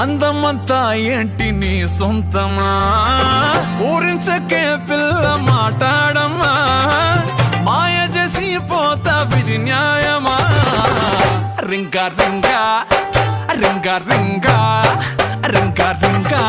అందమంతా ఏంటి నీ సొంతమా ఊరించకే పిల్ల మాట్లాడమ్మా మాయ చేసి పోతా విధి న్యాయమా రింగా రింగా రింగా రింగా రింగా రింగా